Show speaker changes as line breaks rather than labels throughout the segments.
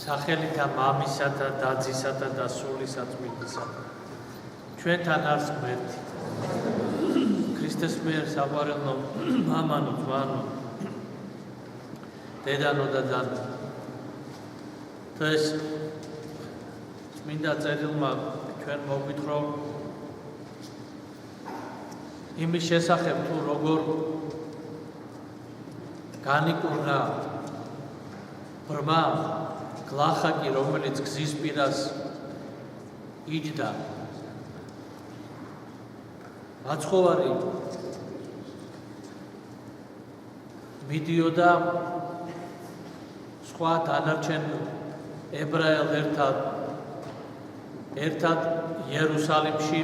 სახელითა მამისათა და ძისათა და სულისა წმინდისათა. ჩვენთან არის ღმერთი. ქრისტეს მიერ საყვარელო მამანო, ძმანო, დედანო და დანო. დღეს წმინდა წერილმა ჩვენ მოგვითხრა იმის შესახებ თუ როგორ განიკურნა ბრმა გლახაკი, რომელიც გზის პირას იჯდა. მაცხოვარი მიდიოდა სხვა დანარჩენ ებრაელთან ერთად იერუსალიმში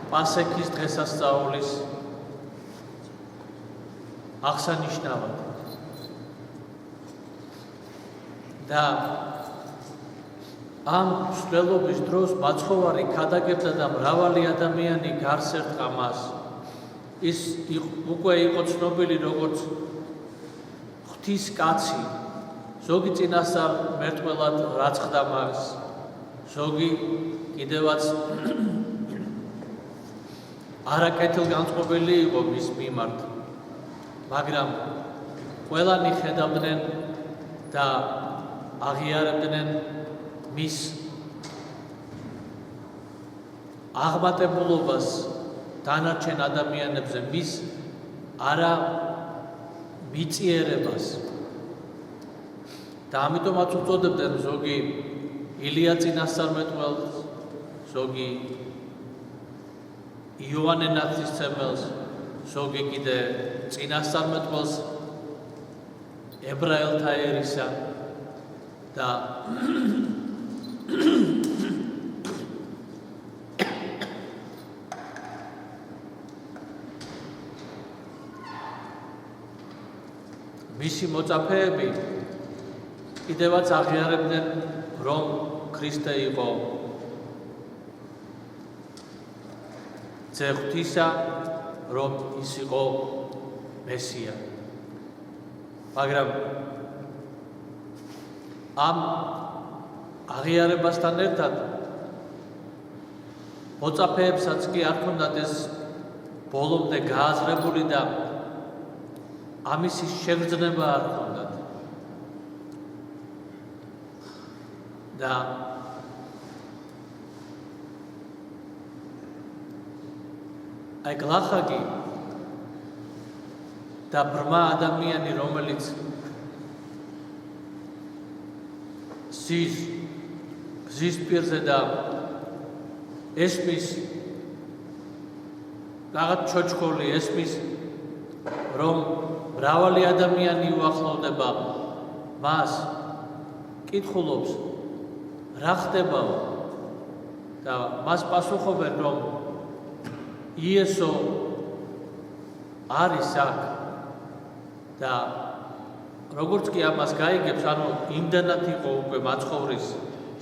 პასექის დღესასწაულის აღსანიშნავად. და ამ მსვლელობის დროს მაცხოვარი ქადაგებდა და მრავალი ადამიანი გარს ერტყა მას. ის უკვე იყო ცნობილი როგორც ღვთის კაცი. ზოგი წინასწარმეტყველად რაცხდა მას, ზოგი კიდევაც არაკეთილგანწყობილი იყო მის მიმართ, მაგრამ ყველანი ხედავდნენ და აღიარებდნენ მის აღმატებულობას დანარჩენ ადამიანებზე, მის არა მიწიერებას. და ამიტომაც უწოდებდნენ ზოგი ილია წინასწარმეტყველს, ზოგი იოანე ნათლისმცემელს, ზოგი კიდე წინასწარმეტყველს ებრაელთა ერისა და მისი მოწაფეები კიდევაც აღიარებდნენ, რომ ქრისტე იყო ძე ღვთისა, რომ ის იყო მესია. მაგრამ ამ აღიარებასთან ერთად მოწაფეებსაც კი არ ჰქონდათ ეს ბოლომდე გააზრებული და ამის შეგრძნება არ ჰქონდათ. და აი გლახაკი და ბრმა ადამიანი, რომელიც გზის პირზე და ესმის რაღაც ჩოჩხოლი, ესმის რომ მრავალი ადამიანი უახლოვდება მას, კითხულობს რა ხდებაო და მას პასუხობენ, რომ იესო არის აქ. და როგორც კი ამას გაიგებს, ანუ იმდანად იყო უკვე მაცხოვრის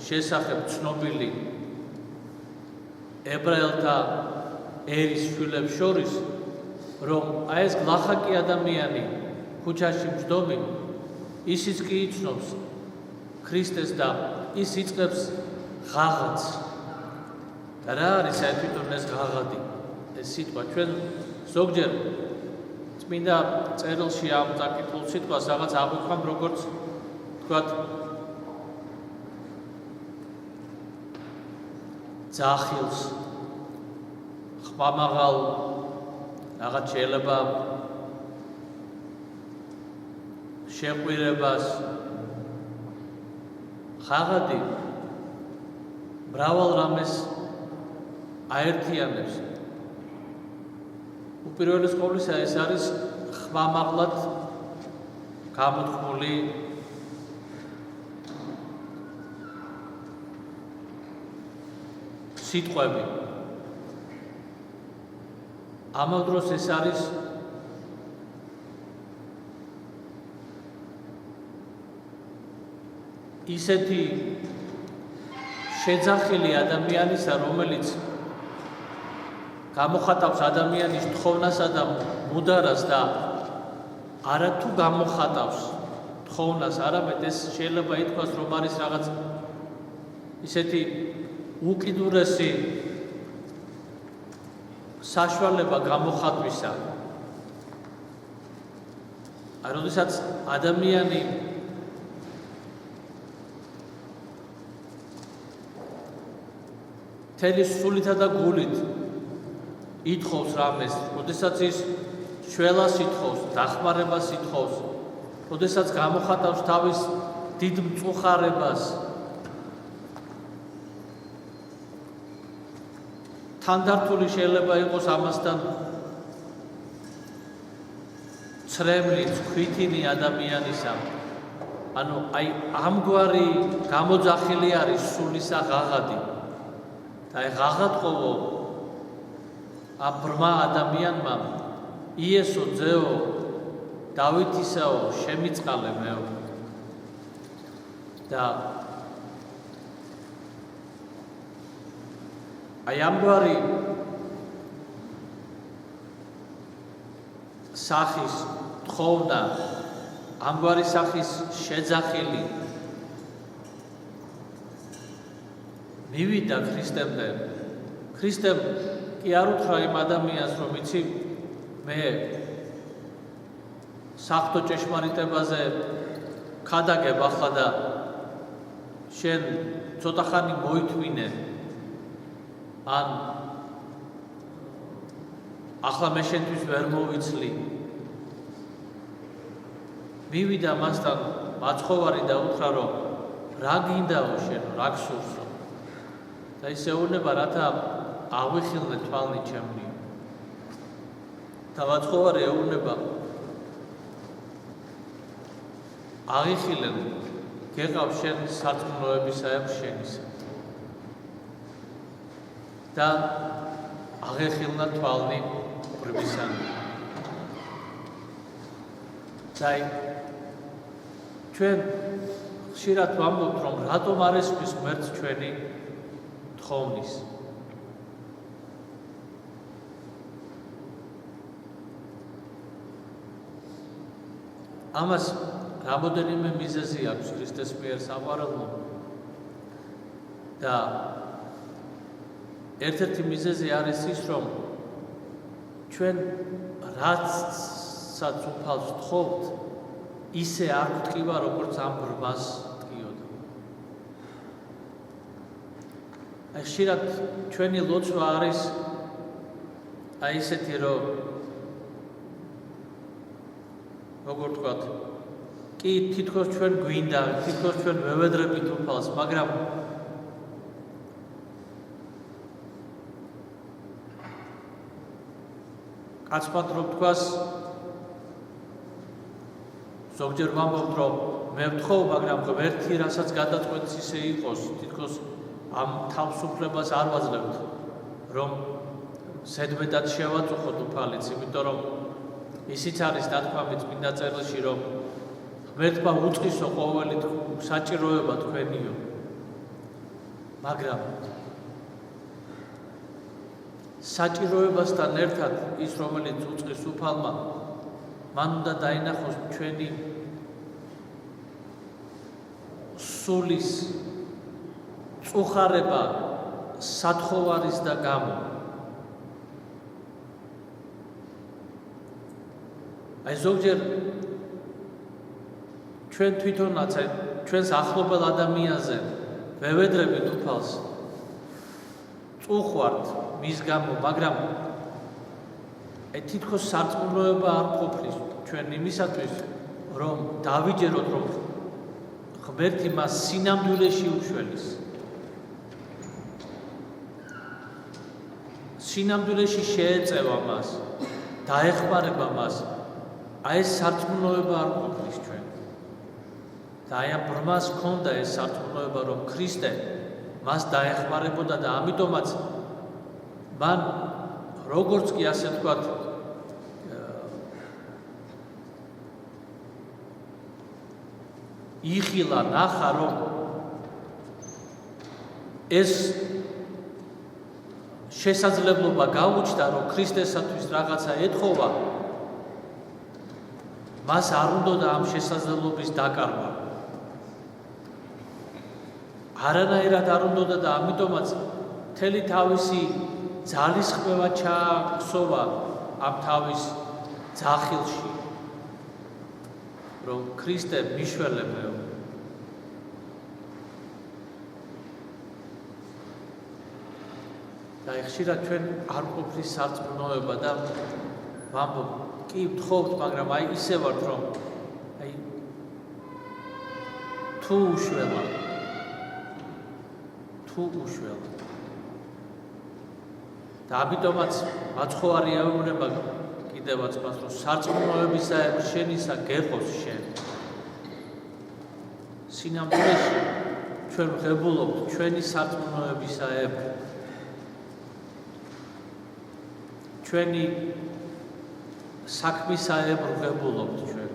შესახებ ცნობილი ებრაელთა ერის შვილებს შორის, რომ აი ეს გლახაკი ადამიანი ქუჩაში მჯდომი, ისიც კი იცნობს ქრისტეს და ის იწყებს ღაღადს. და რა არის აი თვითონ ეს ღაღადი, ეს სიტყვა? ჩვენ ზოგჯერ წმინდა წერილში ამ წაკითხულ სიტყვას რაღაც აღვიქვამ, როგორც თქვათ ძახილს, ხმამაღალ, რაღაც შეიძლება შეყვირებას. ღაღადი მრავალ რამეს აერთიანებს. უპირველეს ყოვლისა ეს არის ხმამაღლად გამოთქმული სიტყვები. ამავდროულად დროს ეს არის ისეთი შეძახილი ადამიანისა, რომელიც გამოხატავს ადამიანის თხოვნასა და მუდარას და არათუ გამოხატავს თხოვნას, არამედ ეს შეიძლება ითქვას, რომ არის რაღაც ისეთი უკიდურესი საშუალება გამოხატვისა. აი, როდესაც ადამიანი მთელი სულითა და გულით ითხოვს რამეს, როდესაც ის შველას ითხოვს, დახმარებას ითხოვს, როდესაც გამოხატავს თავის დიდ მწუხარებას, თანდართული შეიძლება იყოს ამასთან ცრემლი, ცხვითინი ადამიანისა. ანუ აი ამგვარი გამოძახილი არის სულისა ღაღადი. და აი ღაღადყოვო ამ ბრმა ადამიანმა იესო ძეო დავითისაო შემიწყალე მეო. და აი ამგვარი სახის თხოვნა, ამგვარი სახის შეძახილი მივიდა ქრისტემდე. ქრისტემ კი არ უთხრა იმ ადამიანს, რომ იცი, მე საღვთო ჭეშმარიტებაზე ქადაგებ ახლა და შენ ცოტა ხანი მოითმინე, ან ახლა მე შენთვის ვერ მოვიცლი. მივიდა მასთან მაცხოვარი და უთხრა, რომ რა გინდაო შენ, რა გსურსო? და ის ეუბნება, რათა აღვიხილნე თვალნი ჩემნი. და მაცხოვარი ეუბნება, აღიხილენ, გეყავ შენ სარწმუნოებისაებ შენისა. და აღეხილნა თვალნი ბრბისანი. და ჩვენ ხშირად ვამბობთ, რომ რატომ არ ესმის ღმერთს ჩვენი თხოვნის. ამას რამოდენიმე მიზეზი აქვს ქრისტეს მიერ საყვარელმა. და ერთ-ერთი მიზეზი არის ის, რომ ჩვენ რაცაც უფალს თხოვთ, ისე არ გვტკივა, როგორც ამ ბრმას ტკიოდა. აი, ხშირად ჩვენი ლოცვა არის აი ისეთი, რომ როგორ ვთქვათ, კი თითქოს ჩვენ გვინდა, თითქოს ჩვენ ვევედრებით უფალს, მაგრამ კაცმად რომ ვთქვას, ზოგჯერ ვამბობთ, რომ მე ვთხოვ, მაგრამ ღმერთი რასაც გადაწყვეტს ისე იყოს, თითქოს ამ თავისუფლებას არ ვაძლევთ, რომ ზედმეტად შევაწუხოთ უფალიც, იმიტომ რომ ისიც არის დათქვამით წმინდა წერილში, რომ ღმერთმა უწყისო ყოველი საჭიროება თქვენიო. მაგრამ საჭიროებასთან ერთად ის, რომელიც უწყის უფალმა, მან უნდა დაინახოს ჩვენი სულის წუხარება სათხოვარის და გამო. აი ზოგჯერ ჩვენ თვითონაც ჩვენს ახლობელ ადამიანზე ვევედრებით უფალს, წუხვართ მის გამო, მაგრამ თითქოს სარწმუნოება არ ყოფნის ჩვენ იმისათვის, რომ დავიჯეროთ, რომ ღმერთი მას სინამდვილეში უშველის. სინამდვილეში შეეწევა მას, დაეხმარება მას. აი ეს სარწმუნოება არ ყოფნის ჩვენ. და აი ამ ბრმას ჰქონდა ეს სარწმუნოება, რომ ქრისტე მას დაეხმარებოდა და ამიტომაც მან როგორც კი ასე ვთქვათ იხილა, ნახა, რომ ეს შესაძლებლობა გაუჩნდა, რომ ქრისტესათვის რაღაცა ეთხოვა, მას არ უნდოდა ამ შესაძლებლობის დაკარგვა. არანაირად არ უნდოდა და ამიტომაც მთელი თავისი ძალისხმევა ჩააქსოვა ამ თავის ძახილში, რომ ქრისტე მიშველებეო. და ხშირად ჩვენ არ ყოფნის სარწმუნოება და ვამბობ, კი ვთხოვთ, მაგრამ აი ისე ვართ, რომ აი თუ უშველა და ამიტომაც მაცხოვარი ეუბნება კიდევაც მას, რომ სარწმუნოებისა შენისა გეყოს შენ. სინამდვილეში ჩვენ ვღებულობთ ჩვენი სარწმუნოებისაებ, ჩვენი საქმისაებ ვღებულობთ ჩვენ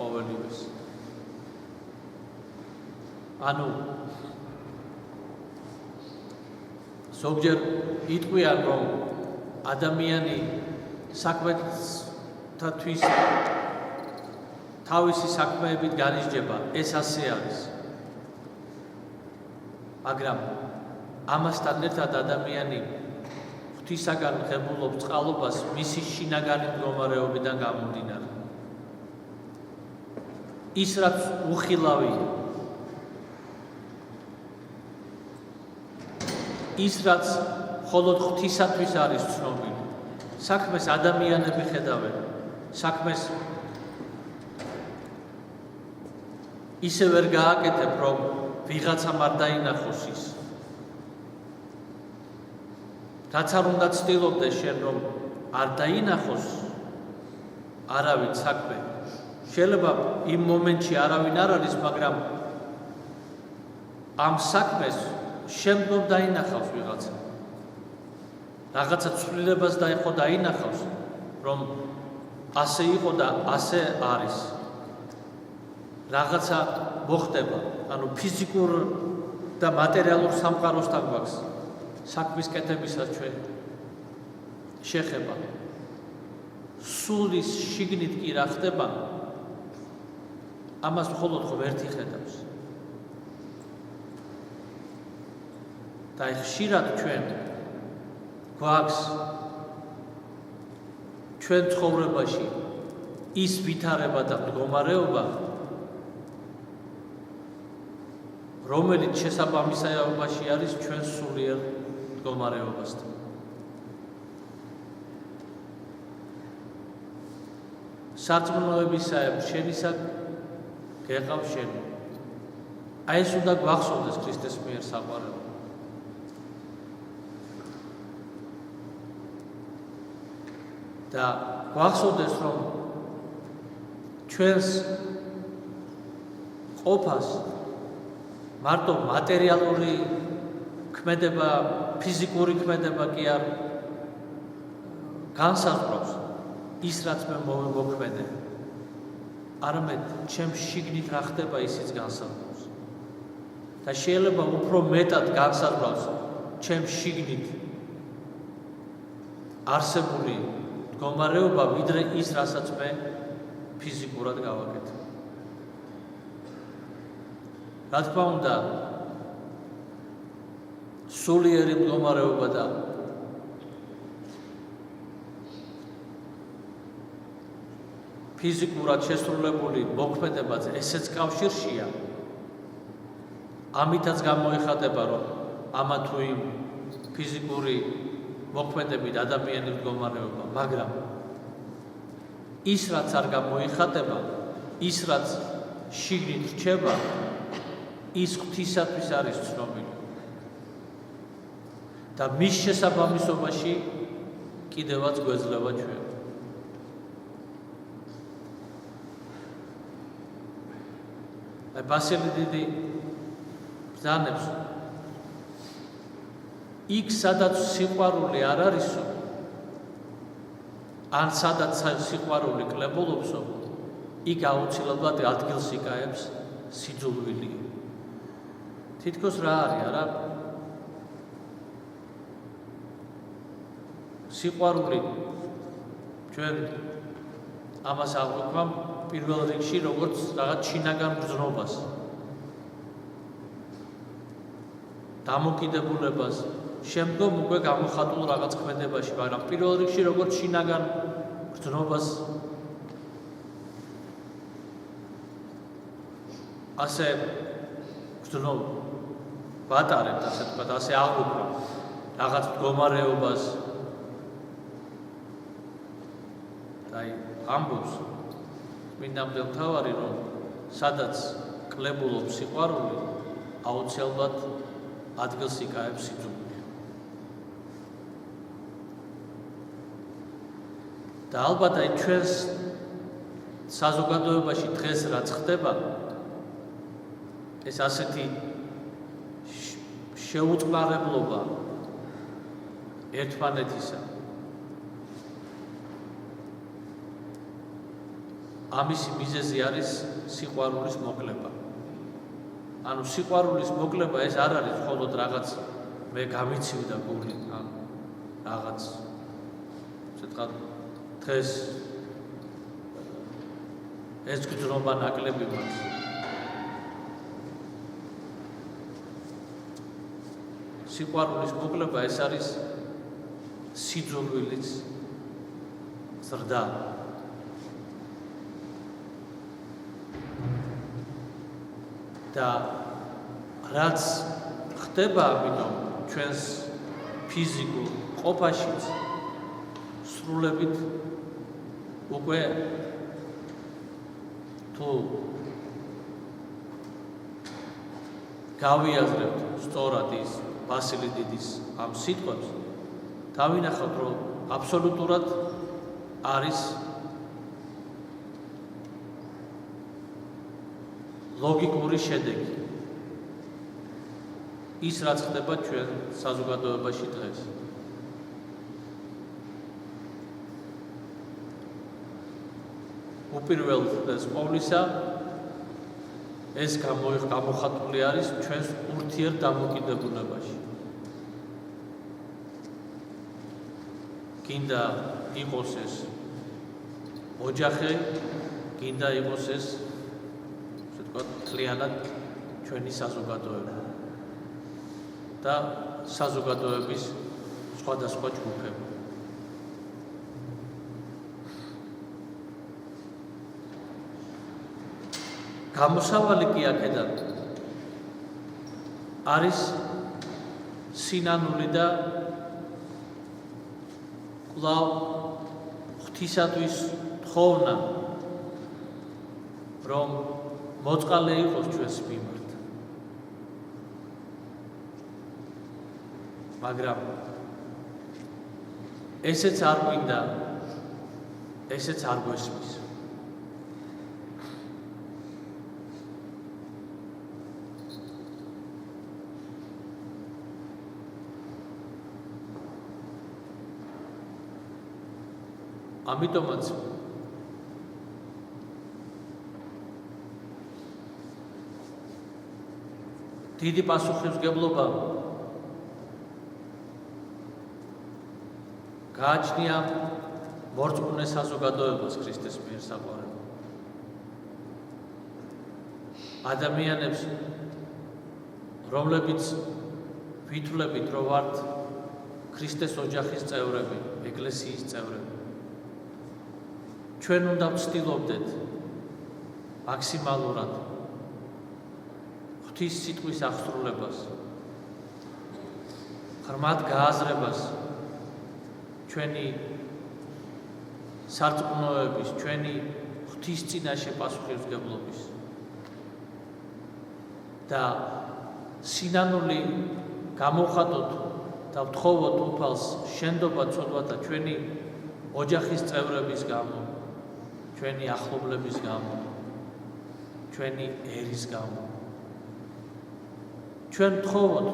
ყოველივეს. ანუ ზოგჯერ იტყვიან, რომ ადამიანი საქმეთათვის თავისი საქმეებით განისჯება, ეს ასე არის. მაგრამ ამასთან ერთად ადამიანი ღვთისაგან ღებულობს წყალობას მისი შინაგანი მდგომარეობიდან გამომდინარე. ის რაც უხილავია, ის რაც მხოლოდ ღვთისათვის არის ცნობილი, საქმეს ადამიანები ხედავენ, საქმეს ისე ვერ გააკეთებ, რომ ვიღაცამ არ დაინახოს ის. რაც არ უნდა ცდილობდეს შენ, რომ არ დაინახოს არავინ საქმე. შეიძლება იმ მომენტში არავინ არ არის, მაგრამ ამ საქმეს შემდგომ დაინახავს ვიღაცა. რაღაცა ცვლილებას დაიხო დაინახავს, რომ ასე იყო და ასე არის. რაღაცა მოხდება, ანუ ფიზიკურ და მატერიალურ სამყაროსთან გვაქვს საქმის კეთებისას ჩვენ შეხება. სულის შიგნით კი რა ხდება, ამას მხოლოდ ღმერთი ხედავს. და ხშირად ჩვენ გვაქვს ჩვენ ცხოვრებაში ის ვითარება და მდგომარეობა, რომელიც შესაბამისობაში არის ჩვენ სულიერ მდგომარეობასთან. სარწმუნოებისაებ შენისა გეყავ შენი. აი ეს უნდა გვახსოვდეს ქრისტეს მიერ საყვარელი. და გვახსოვდეს, რომ ჩვენს ყოფას მარტო მატერიალური ქმედება, ფიზიკური ქმედება კი არ განსაზღვრავს ის, რაც მე მოვიმოქმედე. არამედ ჩემს შიგნით რა ხდება, ისიც განსაზღვრავს. და შეიძლება უფრო მეტად განსაზღვრავს ჩემს შიგნით არსებული მდგომარეობა, ვიდრე ის, რასაც მე ფიზიკურად გავაკეთებ. რა თქმა უნდა, სულიერი მდგომარეობა და ფიზიკურად შესრულებული მოქმედებაც ესეც კავშირშია. ამითაც გამოიხატება, რომ ამა თუ იმ ფიზიკური მოქმედებით ადამიანის მდგომარეობა, მაგრამ ის, რაც არ გამოიხატება, ის, რაც შიგნით რჩება, ის ღვთისათვის არის ცნობილი. და მის შესაბამისობაში კიდევაც გვეძლევა ჩვენ. ბასილი დიდი ბრძანებს, იქ სადაც სიყვარული არ არისო, ან სადაც სიყვარული კლებულობსო, იქ აუცილებლად ადგილს იკავებს სიძულვილი. თითქოს რა არის, არა? სიყვარული ჩვენ ამას აღვიქვამ პირველ რიგში როგორც რაღაც შინაგან გრძნობას, დამოკიდებულებას, შემდგომ უკვე გამოხატულ რაღაც ქმედებაში, მაგრამ პირველ რიგში როგორც შინაგან გრძნობას ასე გრძნობ ვატარებთ, ასე თქვათ, ასე აღვიქვამ რაღაც მდგომარეობას. აი, ამბობს წმინდა მღვდელმთავარი, რომ სადაც კლებულობს სიყვარული, აუცილებლად ადგილს იკავებს სიძულვე. და ალბათ აი ჩვენს საზოგადოებაში დღეს რაც ხდება, ეს ასეთი შეუწყნარებლობა ერთმანეთისა, ამისი მიზეზი არის სიყვარულის მოკლება. ანუ სიყვარულის მოკლება ეს არ არის მხოლოდ რაღაც მე გამიცივდა გული, ან რაღაც ცოტა დღეს ეს გრძნობა ნაკლები მაქვს. სიყვარულის მოკლება ეს არის სიძულვილის ზრდა. და რაც ხდება ამიტომ ჩვენს ფიზიკურ ყოფაშიც სრულებით უკვე თუ გავიაზრებთ სწორად ის ვასილი დიდის ამ სიტყვებს, დავინახავთ, რომ აბსოლუტურად არის ლოგიკური შედეგი ის რაც ხდება ჩვენ საზოგადოებაში დღეს. უპირველეს ყოვლისა ეს გამოხატული არის ჩვენს ურთიერთდამოკიდებულებაში. გინდა იყოს ეს ოჯახი, გინდა იყოს ეს მთლიანად ჩვენი საზოგადოება და საზოგადოების სხვადასხვა ჯგუფები. გამოსავალი კი აქედან არის სინანული და კვლავ ღვთისათვის თხოვნა, რომ მოწყალე იყოს ჩვენს მიმართ. მაგრამ ესეც არ გვინდა, ესეც არ გვესმის. ამიტომაც დიდი პასუხისმგებლობა გააჩნია მორწმუნე საზოგადოებას ქრისტეს მიერ საყვარელად. ადამიანებს, რომლებიც ვითვლებით, რომ ვართ ქრისტეს ოჯახის წევრები, ეკლესიის წევრები. ჩვენ უნდა ვცდილობდეთ მაქსიმალურად ღვთის სიტყვის აღსრულებას, ღრმად გააზრებას ჩვენი სარწმუნოების, ჩვენი ღვთის წინაშე პასუხისმგებლობის და სინანული გამოვხატოთ და ვთხოვოთ უფალს შენდობა ცოდვათა ჩვენი ოჯახის წევრების გამო, ჩვენი ახლობლების გამო, ჩვენი ერის გამო. ჩვენ ვთხოვოთ,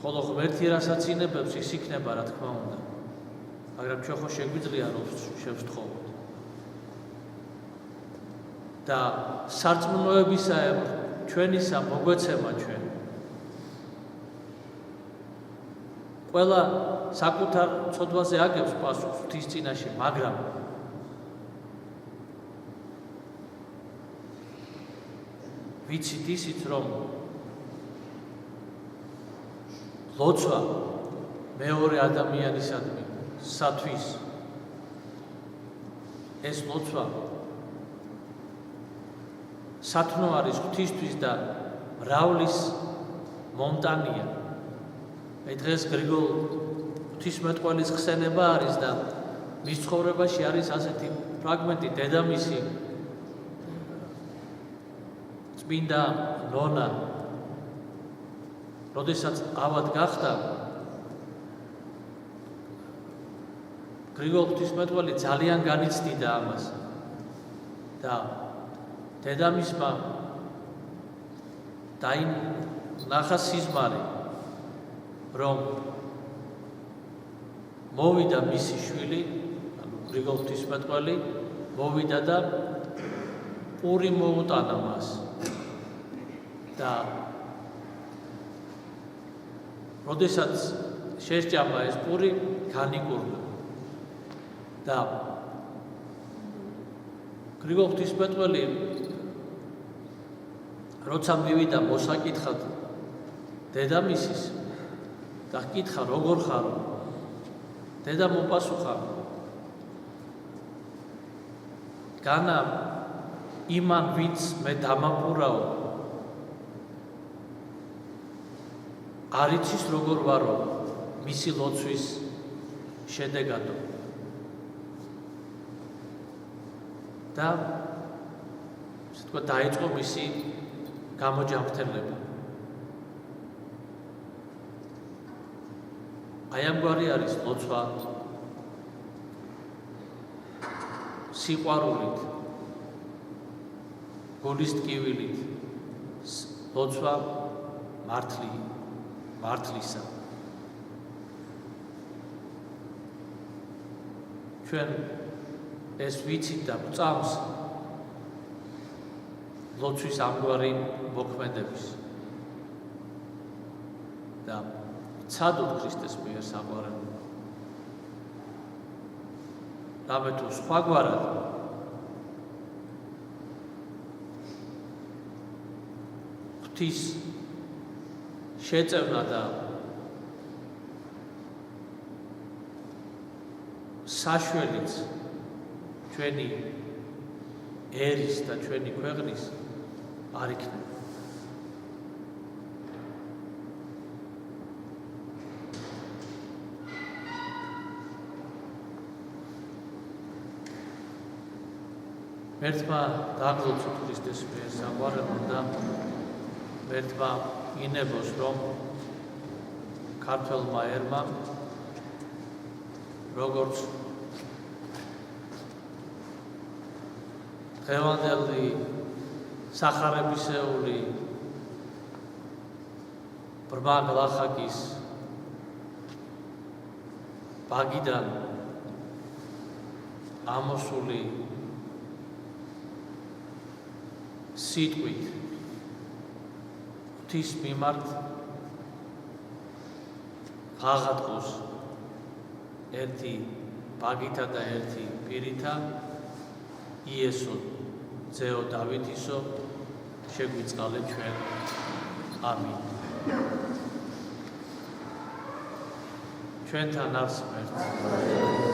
ხოლო ღმერთი რასაც ინებებს, ის იქნება, რა თქმა უნდა. მაგრამ ჩვენ ხო შეგვიძლია რომ შევთხოვოთ. და სარწმუნოებისაებ ჩვენისა მოგვეცემა ჩვენ ყველა საკუთარ ცოდვაზე აგებს პასუხს ღვთის წინაშე, მაგრამ ვიცით ისიც, რომ ლოცვა მეორე ადამიანისადმი სათვის ეს ლოცვა სათნო არის ღვთისთვის და მრავლის მომტანია. დღეს გრიგოლ ღვთისმეტყველის ხსენება არის და მის ცხოვრებაში არის ასეთი ფრაგმენტი, დედამისი წმინდა ნონა, როდესაც ავად გახდა, გრიგოლ ღვთისმეტყველი ძალიან განიცდიდა ამას და დედამისმა ნახა სიზმარი, რომ მოვიდა მისი შვილი, გრიგოლ ღვთისმეტყველი, მოვიდა და პური მოუტანა მას და როდესაც შესჭამა ეს პური, განიკურნა და გრიგოლ ღვთისმეტყველი როცა მივიდა მოსაკითხად დედამისის და ჰკითხა როგორ ხარო, დედა მოპასუხა, განა იმან ვინც მე დამაპურაო, არ იცის როგორ ვარო მისი ლოცვის შედეგადო. და დაიწყო მისი გამოჯამრთელება. აი ამგვარი არის ლოცვა სიყვარულით, გულის ტკივილით, ლოცვა მართლისა. ჩვენ ეს ვიცით და გვწამს ლოცვის ამგვარი მოქმედების და ცადოთ ქრისტეს მიერ საყვარელი. რამე თუ სხვაგვარად ღვთის შეწევნა და საშველიც ჩვენი ერის და ჩვენი ქვეყნის არ იქნება. ერთმა დაგლოცოთ ქრისტეს მიერ საყვარელო და ერთმა ინებოს, რომ ქართველმა ერმა როგორც დღევანდელი სახარებისეული ბრმა გლახაკის ბაგიდან ამოსული სიტყვით ღვთის მიმართ ღაღატყოს ერთი ბაგითა და ერთი პირითა იესო ძეო დავითისო შეგვიწყალე ჩვენ. ამინ. ჩვენთან არსებერთ